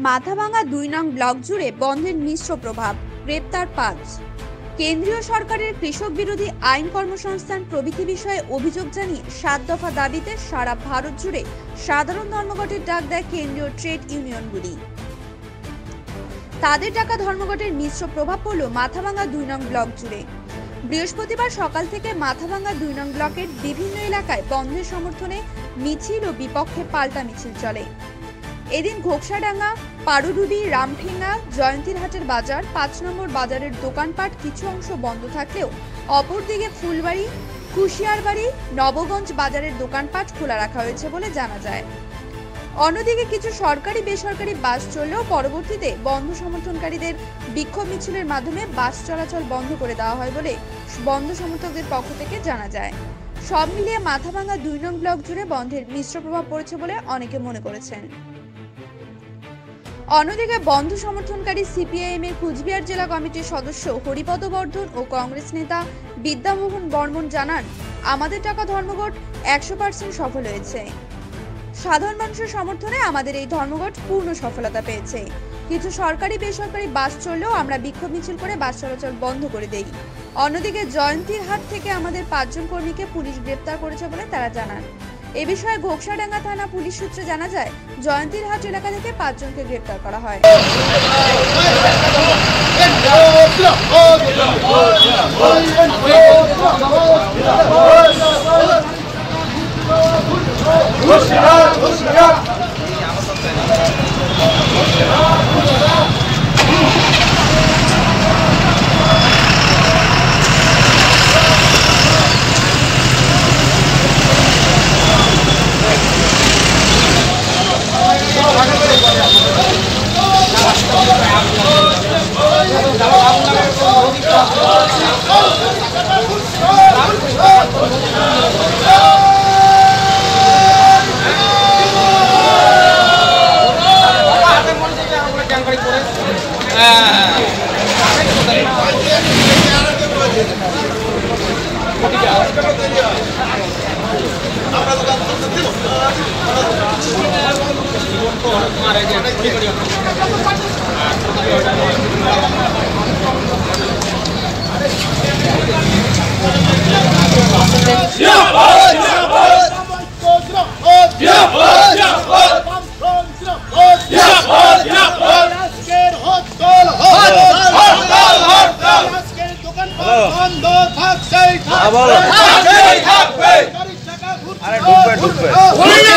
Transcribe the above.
মাথাভাঙা ২ নং ব্লক জুড়ে বন্ধের মিশ্র প্রভাব, গ্রেপ্তার ৫। কেন্দ্রীয় সরকারের কৃষক বিরোধী আইন কর্মসংস্থান প্রভৃতি বিষয়ে অভিযোগ জানিয়ে ৭ দফা দাবিতে সারা ভারত জুড়ে সাধারণ ধর্মঘটের ডাক দেয় কেন্দ্রীয় ট্রেড ইউনিয়নগুলি। তাদের ডাকা ধর্মঘটের মিশ্র প্রভাব পড়ল মাথাভাঙা ২ নং ব্লক জুড়ে। বৃহস্পতিবার সকাল থেকে মাথাভাঙা ২ নং ব্লকের বিভিন্ন এলাকায় বন্ধের সমর্থনে মিছিল ও বিপক্ষে পাল্টা মিছিল চলে। এদিন ঘোকসাডাঙ্গা, পারুডুবি, রামঠেঙ্গা, জয়ন্তীরহাটের বাজার, ৫ নম্বর বাজারের দোকানপাট কিছু অংশ বন্ধ থাকলেও অপরদিকে ফুলবাড়ি, কুশিয়ারবাড়ি, নবগঞ্জ বাজারের দোকানপাট খোলা রাখা হয়েছে বলে জানা যায়। অন্যদিকে কিছু সরকারি বেসরকারি বাস চললেও পরবর্তীতে বন্ধ সমর্থনকারীদের বিক্ষোভ মিছিলের মাধ্যমে বাস চলাচল বন্ধ করে দেওয়া হয় বলে বন্ধ সমর্থকদের পক্ষ থেকে জানা যায়। সব মিলিয়ে মাথাভাঙা ২ নং ব্লক জুড়ে বন্ধের মিশ্র প্রভাব পড়েছে বলে অনেকে মনে করেছেন। অন্যদিকে বন্ধ সমর্থনকারী সিপিআইএম এর কুচবিহার জেলা কমিটির সদস্য হরিপদ বর্ধন ও কংগ্রেস নেতা বিদ্যামোহন বর্মন জানান, আমাদের টাকা ধর্মঘট ১০০% সফল হয়েছে। সাধারণ মানুষের সমর্থনে আমাদের এই ধর্মঘট পূর্ণ সফলতা পেয়েছে। কিছু সরকারি বেসরকারি বাস চললেও আমরা বিক্ষোভ মিছিল করে বাস চলাচল বন্ধ করে দেই। অন্যদিকে জয়ন্তীরহাট থেকে আমাদের ৫ জন কর্মীকে পুলিশ গ্রেপ্তার করেছে বলে তারা জানান। এ বিষয়ে ঘোকসাডাঙ্গা থানা পুলিশ সূত্রে জানা যায়, জয়ন্তীরহাট এলাকা থেকে ৫ জনকে গ্রেপ্তার করা হয়। আরে ডুববে